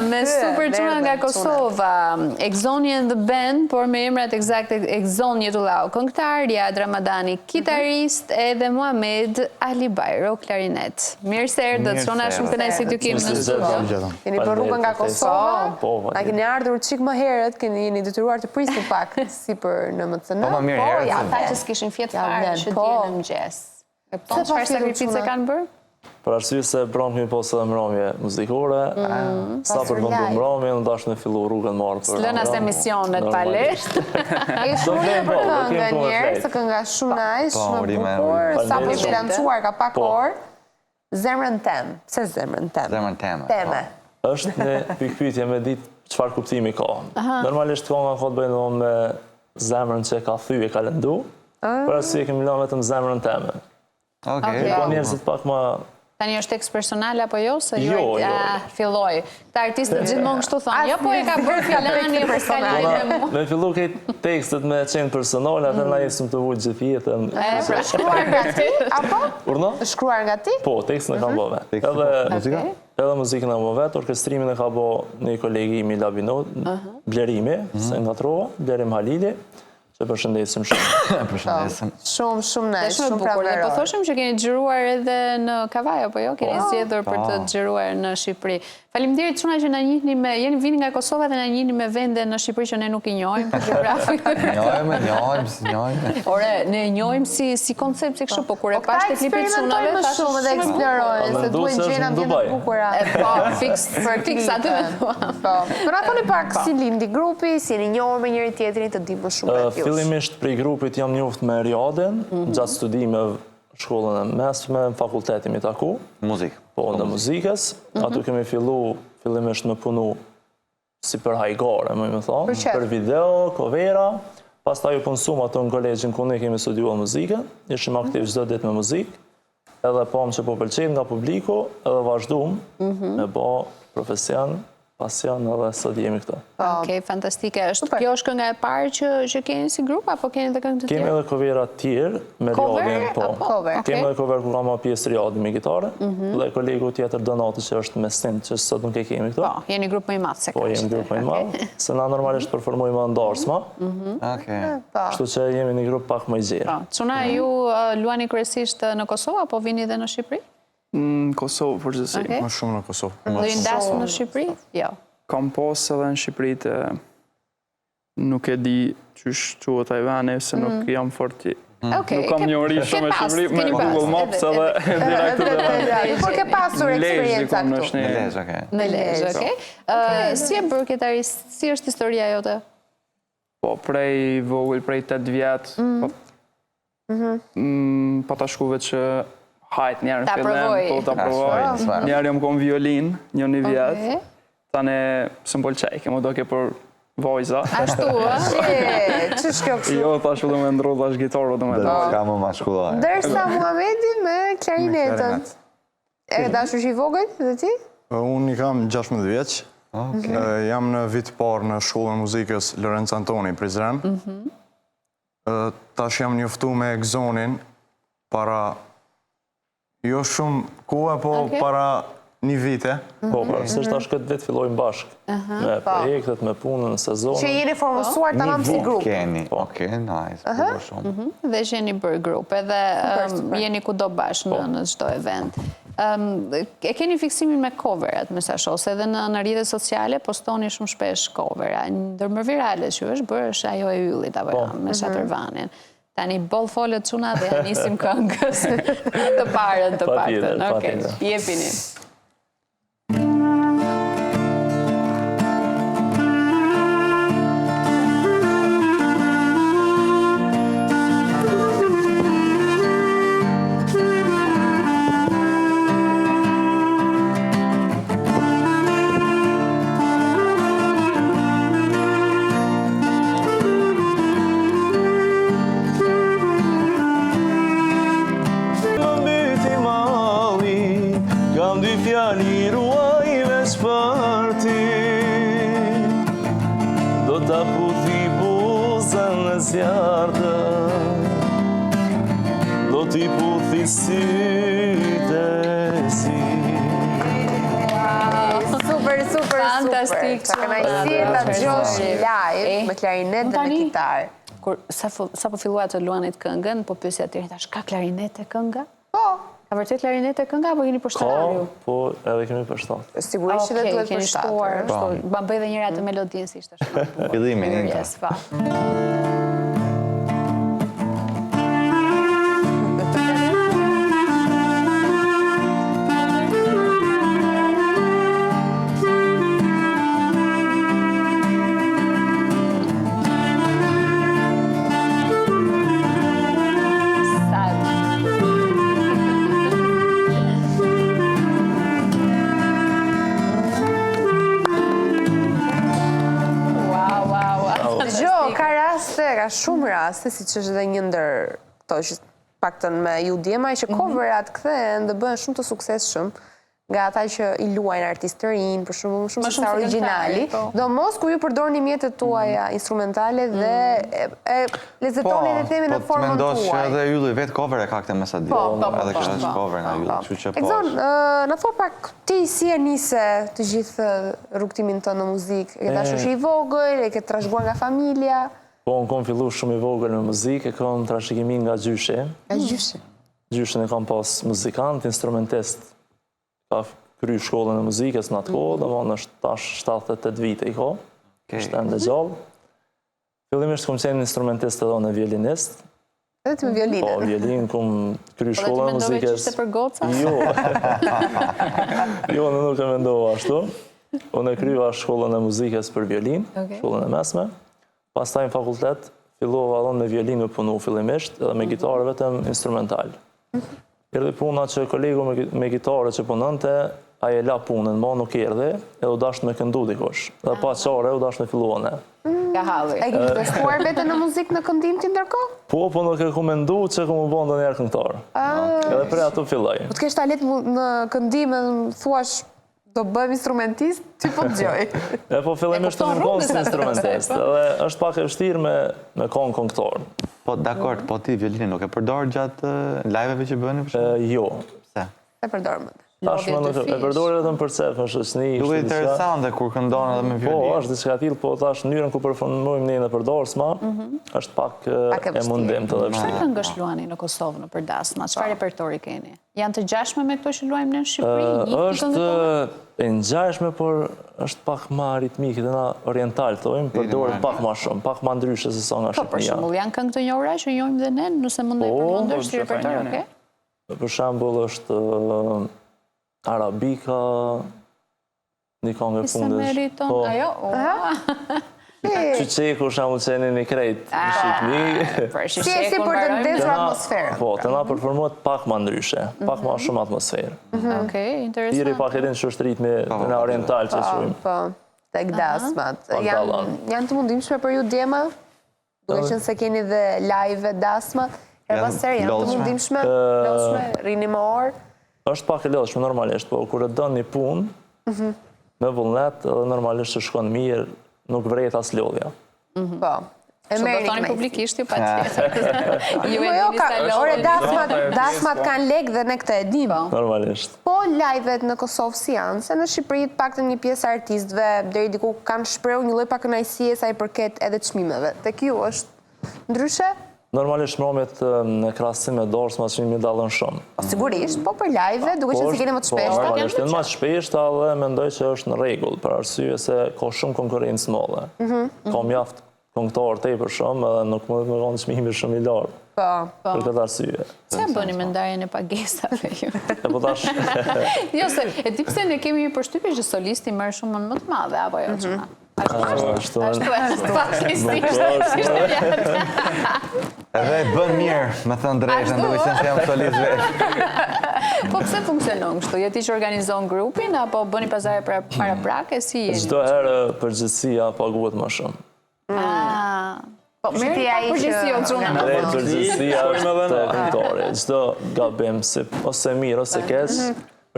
Me super çuna nga Kosova, Exoni and the Band, por me emrat eksakte Exoni Jetullau, këngëtar, Riad Ramadani, kitarist, edhe Muhamed Ali Bajro, klarinet. Mirë se erdhët, çuna shumë kënaqësi t'ju kemi në studio. Keni për rrugën nga Kosova, na keni ardhur çik më herët, jeni detyruar të prisni pak si për në MCN. Po, ja, ata që s'kishin fjetë fare që dje në mëngjes. Kupton çfarë sakrifice kanë bërë? Për arsye se pranë kemi posë edhe mbrëmje muzikore, sa për bëndu mbrëmje, në dash në fillu rrugën marë për... S'lën as emisionet pa lesht. E shumë për këngë njerë, se kënga shumë nice, shumë bukur, sa për shlancuar ka pak orë, Zemrën Tem. Se Zemrën Tem? Zemrën Teme. Teme. Është një pikpyetje me ditë çfarë kuptimi ka. Normalisht kënga ka të bëjë me zemrën që ka thyë e ka lëndu, për arsye kemi lënë vetëm Zemrën Teme. Okej. Po njerëzit pak më... Tani është tekst personal apo jo? Se Jo. Filloj. Ta artistët gjithmonë kështu thonë, jo po e ka bërë Fjallani, po s'ka lidhje me mua. Me fillu këtë tekstet me qenë personale, atë na jesëm të vujtë gjithë jetën. Pra shkruar nga ti, apo? Urno? Shkruar nga ti? Po, tekstin e kam bërë vetë. Edhe muzikën e bërë vetë, orkestrimin e ka bërë një kolegi imi Labinot, Blerimi, se nga Trova, Blerim Halili, që përshëndesim shumë. Përshëndesim. Shumë nice, Shumë shumë bukur. Dhe po praveroj. thoshim që keni xhiruar edhe në Kavaj, apo jo? Keni zgjedhur për të xhiruar në Shqipëri. Faleminderit çuna që na njihni jeni vini nga Kosova dhe na njihni me vende në Shqipëri që ne nuk i njohim, për gjeografik. Njohim. Ore, ne e njohim si koncept, si kështu, po kur e pash te klipi të çunave, më shumë dhe eksplorojnë, se duhen gjëra më të bukura. Po, fix aty me thua. Po, na thoni pak si lindi grupi, si jeni njohur me njëri tjetrin të dimë më shumë për ju. Fillimisht prej grupit jam njoft me Riadin, gjatë studimeve shkollën e mesme, në fakultetin mi taku. Muzikë. Po, në muzikës. Atu kemi fillimisht me punu si për hajgare, më thonë, për video, covera. Pastaj u punësum ato në kolegjin ku ne kemi studiuar muzikën, ishim aktiv çdo ditë me muzikë, edhe pam që po pëlqejmë nga publiku, edhe vazhdum me bë profesion, pasion, edhe sot jemi këta. Okej, fantastike. Kjo është kënga e parë që keni si grup, apo keni edhe këngë të tjerë? Kemi edhe covera të tjerë, me Riadin, po. Kemi edhe cover ku ka ma pjesë Riadin me gitare, dhe kolegu tjetër Donati që është me stin, që sot nuk e kemi këto. Po, jeni grup më i madh se Po, jemi grup më i madh, se na normalisht performojmë ndarsma, kështu që jemi një grup pak më i gjerë. Çuna, ju luani kryesisht në Kosovë, apo vini edhe në Shqipëri? Në Kosovë, përgjithësi. Më shumë në Kosovë. Do i ndasë në Shqipëri? Jo. Kam posë edhe në Shqipëri të nuk e di qysh quhet Tajvani, se nuk jam fort i... Nuk kam njëri shumë e Shqipëri, me Google Maps edhe direkt të Tajvani. Por ke pasur eksperienca këtu? Në Lezhë, okej. Në Lezhë, okej. Si e bërë ketarist? Si është historia jote? Po, prej vogël, prej 8 vjetë, pa ta shkuve që hajt njerë në fillim, po ta provoj. Njerë jam kom violin, një vjetë, tane së m'polqej, ke më doke për vojza. Ashtu, Që shkjo kështu? Jo, tash du me ndru, tash gitarë du me ndru. Ka më mashkullar. Dërsa Muhamedi me klarinetën. E dashur që i vogël dhe ti? Unë i kam 16 vjeç. Jam në vit parë në shkollën muzikës Lorenzo Antoni, Prizren. Tash jam njoftu me Exonin para jo shumë kohë, po para një vite. Po, përësisht tash këtë vit fillojmë bashkë, me projektet, me punën, sezonën. Që jeni formusuar të mamë si grup. Keni, okej, nice, përdo shumë. Dhe që jeni bërë grup, edhe jeni ku do bashkë në çdo event. E keni fiksimin me coverat, me sa shoh, se edhe në rrjetet sociale postoni shumë shpesh covera. Ndër më virale që është bërë është ajo e Yllit, apo me Shatërvanin. Tani boll folët çuna dhe ja nisim këngës të parën të paktën. Okej, jepini. Kam dy fjali ruaj veç për ti, do t'a puthi buzën në zjartë, do t'i puthi sytë e si. Fantastik. Sa kënaqësi ta dëgjosh live me klarinet dhe me kitarë. Sa po filluat të luanit këngën, po pyesja atëherë tash ka klarinet e kënga? Po. Ka vërtet klarinet e kënga apo keni përshtatur ju? Po, edhe kemi përshtatur. Sigurisht që dhe duhet përshtatur. Ba bëj dhe njëra të melodinë si ishte shumë. Fillimin, Inta. Yes, pa. Ka shumë raste, si që është dhe një ndër këto që paktën me ju djema, që coverat kthehen dhe bëhen shumë të suksesshëm nga ata që i luajnë artistë të rinj, për shumë se sa origjinali. Do mos ku ju përdorni mjetet tuaja instrumentale dhe lezetoni dhe themi në formën tuaj. Po, të mendosh që edhe ylli vetë cover e ka këtë mesadi. Edhe kjo është cover nga ylli, kështu që po. Egzon, na thua pak ti si e nise të gjithë rrugtimin tënd në muzikë? E ke dashur i vogël, e ke trashëguar nga familja? Po, unë kom fillu shumë i vogël me muzikë, e kom trashëgimin nga gjyshe. Nga gjyshe? Gjyshen e kam pas muzikant, instrumentist. Ka kry shkollën e muzikës në atë kohë, dhe më është tash 78 vite i ko, është ende gjallë. Fillimisht kom qenë instrumentist edhe në violinist. Edhe të me violinë? Po, violin, kom kry shkollën e muzikës. Po, dhe të mendove që ishte për goca? Jo, në nuk e mendova ashtu. Unë e kryva shkollën e muzikës për violin, shkollën e mesme. Pastaj në fakultet, fillova edhe me violin me punu fillimisht, edhe me gitarë vetëm instrumental. Erdhi puna që kolegu me gitarë që punonte, ai e la punën, ma nuk erdhi, edhe u dasht me këndu dikush. Dhe pa qare, u dasht me filluane. Ka halli. E kemi testuar vete në muzikë në këndim ti ndërkohë? Po nuk e ku mendu që ku më bëndë njerë këngëtar. Edhe pre ato filloj. Po të kesh talent në këndim e thuash do bëjmë instrumentist, ty po të gjoj. E po fillimisht të më konë si instrumentist, edhe është pak e vështirë me konë këngëtar. Po, dakord, po ti violinin nuk e përdor gjatë live-eve që bëni? Jo. Pse? E përdor më. Tashmë nuk e përdor edhe në përcep, në shëshni. Duke interesante kur këndon edhe me violin. Po, është diçka tillë, po tash mënyrën ku përfundojmë ne në përdorsma, është pak e mundim të dhe vështirë. Çfarë këngësh luani në Kosovë në përdasma? Çfarë repertori keni? Janë të ngjashme me këto që luajmë në Shqipëri? Është e ngjashme, por është pak më ritmike dhe na oriental thojmë, përdoret pak më shumë, pak më ndryshe se sa nga Po, për Shqipëria. shembull, janë këngë të njohura që njohim dhe ne, nëse mund të përmendosh ti repertor, okay? Për shembull është Arabika, një këngë e fundit. Meriton, ajo? Qyqeku shembull që jeni një krejt në Shqipëri. Si për të ndezur atmosferën. Po, të na përformohet pak më ndryshe, pak më shumë atmosferë. Okej, interesant. Tiri pak edhin që është ritmi në oriental që quajmë. Po, tek dasmat. Janë të mundimshme për ju djema? Duke qenë se keni dhe live dasmat. Her pas herë janë të mundimshme? Rini më orë? Është pak e lodhshme normalisht, po kur e dën një punë me vullnet, edhe normalisht që shkon mirë, nuk vret as lodhja. Po. E merrni merrni me. publikisht ju patjetër. Ju e Jo, dini ore dasmat kanë lek dhe ne këtë e dim. Normalisht. Po live-et në Kosovë si janë, se në Shqipëri paktën një pjesë artistëve deri diku kanë shprehur një lloj pak kënaqësie sa i përket edhe çmimeve. Tek ju është ndryshe? Normalisht shmëramjet në krahasim me dorsma që mi dallën shumë. Po sigurisht, po për live, duke qenë se keni më të shpeshta. Normalisht janë më të shpeshta dhe mendoj që është në rregull, për arsye se ka shumë konkurrencë madhe. Ka mjaft këngëtar tepër shumë edhe nuk mund të më kanë çmimi shumë i lartë. Po. Për këtë arsye. Çfarë bëni me ndarjen e pagesave ju? E po tash. Jo, se e di pse ne kemi një përshtypje që solisti merr shumë më të madhe apo jo çuna. Ashtu Edhe bën mirë, me thënë drejtën, duke qenë se jam solist veç. Po pse funksionon kështu? Je ti që organizon grupin apo bëni pazare paraprake si jeni? Çdo herë përgjithësia paguhet më shumë. Po merrni pak përgjegjësi o çuna. Dhe përgjithësia është të këngëtarit. Çdo gabim ose mirë ose keq,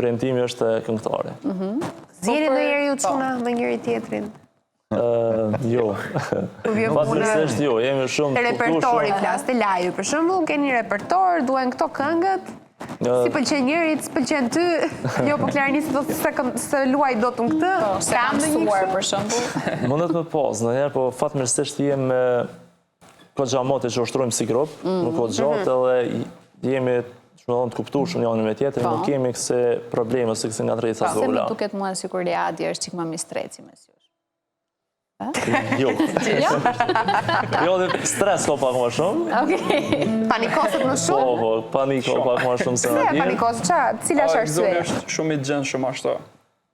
orientimi është te këngëtari. Zjeni ndonjëherë ju çuna me njëri tjetrin? Jo. Fatmirësisht jo, jemi shumë të repertori flas, të live. Për shembull, keni repertor, duhen këto këngët. Si pëlqen njerit, s'pëlqen ty, jo, po klarinisë do se luaj do të në këtë. Se kam mësuar, për shembull. Mundet me pas, ndonjëherë, po fatmirësisht jemi kohë mote që ushtrojmë si grup, nuk kohë gjatë edhe jemi të kuptueshëm njëri me tjetrin, nuk kemi këse probleme ose këse ngatreca Se më zola. duket mua sikur Liadi është çik më mistreci mes jush. Jo. Jo, dhe stres ka pak më shumë. Okej. Panikoset më shumë? Po, panik ka pak më shumë se Se atje. panikoset, cila është arsye? është shumë i gjendë shumë ashtu.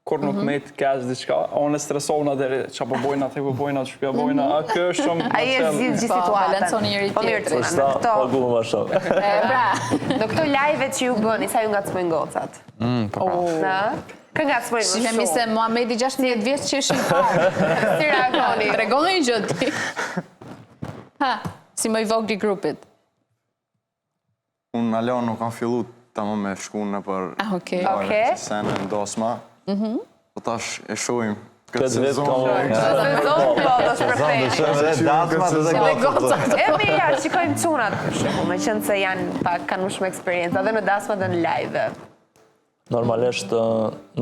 Kur nuk me të kesh diçka, unë stresovna deri çapo bojna, te po bojna, ç'po bojna, a kjo është shumë. Ai e zgjidh gjithë situatën. Balanconi njëri tjetrin. Po sta paguam më shumë. Pra, në këto live që ju bëni, sa ju ngacmojnë gocat? Na? Kë ngacmojnë më Shihemi shumë? se Muhamedi 16 vjeç që është i parë. Si reagoni? Tregoni gjë ti. Ha, si më i vogël i grupit. Unë Alon nuk kam fillu tamam me shku në për Okej. senën dosma. Po tash e shohim Këtë vetë ka më... Sezon, po, do shpërthejnë. Edhe datmat edhe gocat. E mira, shikojmë çunat për shembull, me qenë se kanë më shumë eksperiencë, edhe në dasma dhe në live. Normalisht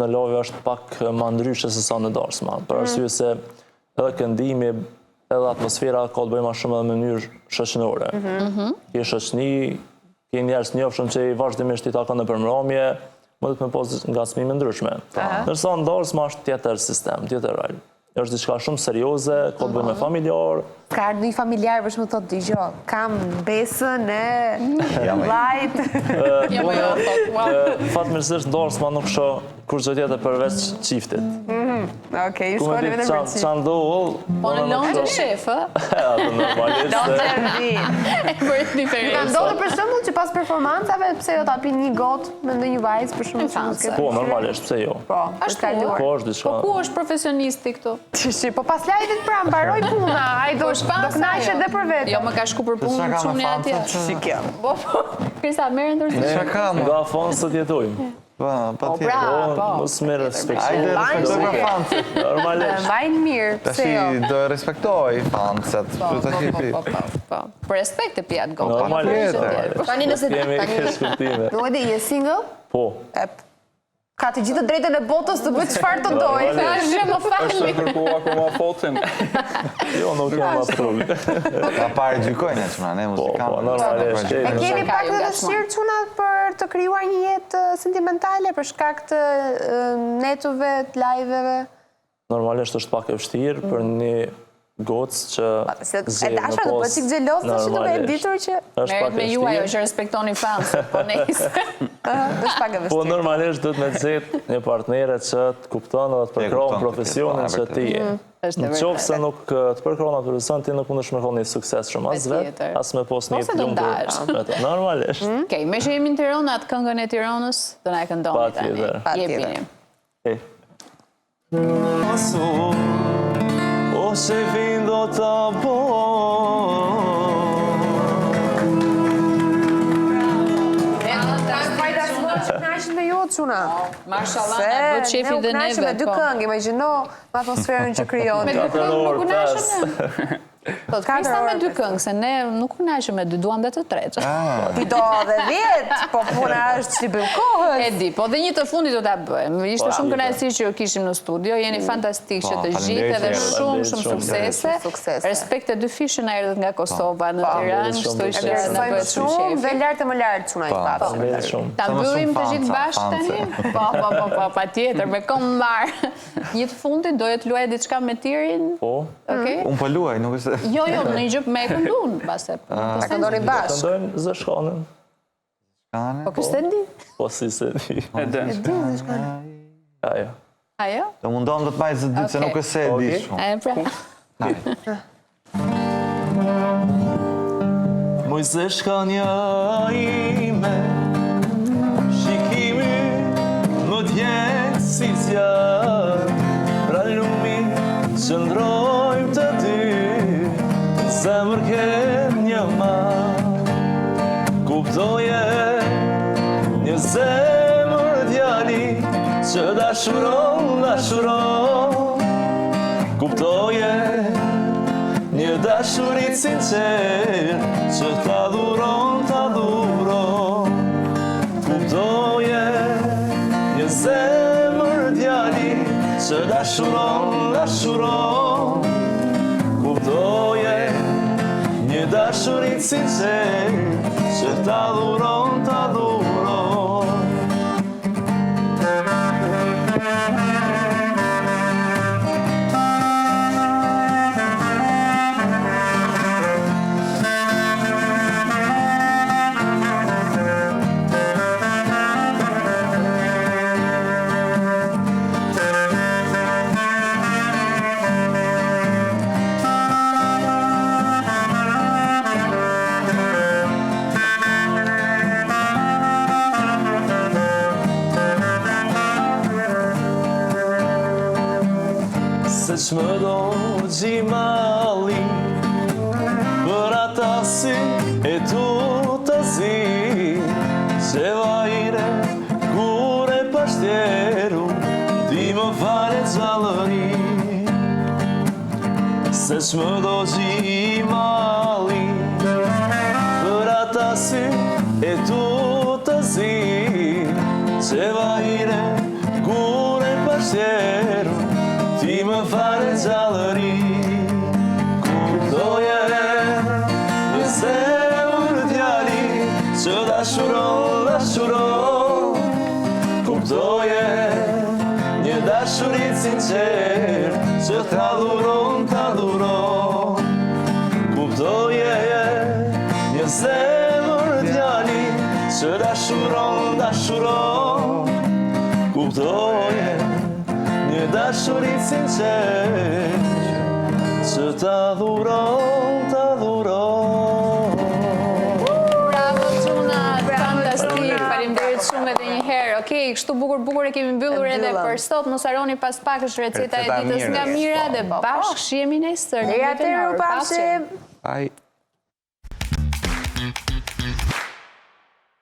në lojë është pak më ndryshe se sa në darsma. Për arsye se edhe këndimi, edhe atmosfera ka të bëjë më shumë edhe me mënyrë shoqënore. Ke shoqëni, ke njerëz të njohshëm që i vazhdimisht i takon në përmbrëmje, mundet me pas ngacmime ndryshme. Ndërsa në darsma është tjetër sistem, tjetër rol. Është diçka shumë serioze, ka të bëjë me familjar. Ka ardhur një familjar për shembull thotë dëgjoj, kam besën e vllajt. Fatmirësisht darsma nuk shoh kurrë tjetër përveç çiftit. Okej, Ku me shkojnë ditë vetëm për çift. çan doll. Po në Londër shef, ë? Atë normalisht. E bëri Ka diferencë. ndodhur për shembull që pas performancave pse jo ta pin një gotë me ndonjë vajzë për shembull Fanse. Po, normalisht, pse jo? Po, Ashtu, është kaluar. Po, është diçka. Po ku është profesionisti këtu? Po pas live-it pra mbaroi puna, ai do kënaqet edhe për vetë. Jo, më ka shku për punë Çka ka me çuni atje. fansat? Si kjo. Po, Krista, merë ndërzi. Çka ka më? Nga fansët jetojmë. Pa bra. tjetër. po. Mos merr respekt. Ajde respektoj për fansat. Normalisht. Mbajnë mirë, pse jo. Tashi do e respektoj fansat. Po, për respekt e pjatë gotë. Normalisht. Tani nëse Kemi diskutime. Llodi je single? Po. Ka të gjithë të drejtën e botës të bëj çfarë të dojë. Normalisht. Është më Është falni. kërku akoma fotin. Jo, nuk kam as problem. Ta parë gjykojnë e çuna, ne Po, muzikanë. normalisht. E keni Çka pak ju të gatshmon? dëshirë çuna për të krijuar një jetë sentimentale për shkak të netove, të live-eve? Normalisht është pak e vështirë për një gocë që E dasha do bëhet çik xheloz tash duke e ditur që është pak Merret e me ju ajo vështirë. që respektoni fansët, po nejse. është pak e Po vështirë. normalisht duhet me zet një partnere që të kupton dhe të përkron kupton, profesionin që ti je. Është e Në qoftë se vërtetë. nuk të përkron atë profesion, ti nuk mundesh me kon një sukses shumë as vet, Patjetër. as me pos një Ose jetë do lumtur. ndahesh. Vetë, normalisht. Okej, me që jemi në Tiranë, atë këngën e Tiranës, do na e këndoni tani. Patjetër. Jepini. E. O se vindo ta bo. Kënaqem me ju çuna. Mashallah, na bë çefi dhe Ne u kënaqem me neve. dy këngë, imagjino me atmosferën që krijon. Me dy këngë nuk u nashëm ne. Po, Krista me orë. dy këngë, se ne nuk u nashëm me dy, duam dhe të tretë. Ti do dhe 10, po puna është që bëjmë kohës. E di, po dhe një të fundit do ta bëjmë. Ishte shumë kënaqësi që ju kishim në studio, jeni fantastik që të gjithë edhe shumë suksese. Suksese. Respekt e dy fishën erdhët nga Kosova në Tiranë, kështu që na Vlerësojmë bëhet shumë shumë qefi. dhe lartë më lartë çuna i Faleminderit pasur. shumë. Ta Sa më mbyllim shumë të gjithë fanca, bashkë tani? fanca. Po, patjetër, me këmbë mbar. Një të fundit doje të luaj diçka me Tirin? Po, Okej? Unë po luaj, nuk është... Jo, në një gjë me e këndun, pase. Ta këndoni bashkë. këndojmë zëshkonën. Po kështë e di? Po si se di. E den. Ajo. Ajo? Do mundon të të bajtë zë dytë, se Okej. nuk është se e di Okej. shumë. E pra. Mojse shkanja ime, shikimi më t'jenë si zjarë, pra lumi që ndrojmë të dy, në zemër kem një marë, kuptoje një zemër djali që dashuron, kuptoje një dashurit sinqer që ta dhuron, kuptoje që dashuron, kuptoje një dashurit sinqer, që ta dhuron, se që më do gjimali, për ata si e tu të zi, që vajre kure pashtjeru, ti më fare gjallëri. Se që më do gjimali, për ata si e tu të zi, që vajre kure pashtjeru, ti më fare gjallëri. Kuptoje një zemër djali, që dashuron, kuptoje një dashurit sinqer, që ta dhuron, kuptoje një zemër djali, që dashuron, kuptoje një dashurit sinqer, që ta dhuron, Bravo, Gjuna, fantastik, faleminderit shumë edhe një herë. Okej, kështu bukur e kemi mbyllur edhe për sot. Mos harroni pas pak është receta e ditës nga Mira dhe bashkë shihemi nesër. Deri atëherë, u pafshim. Bye.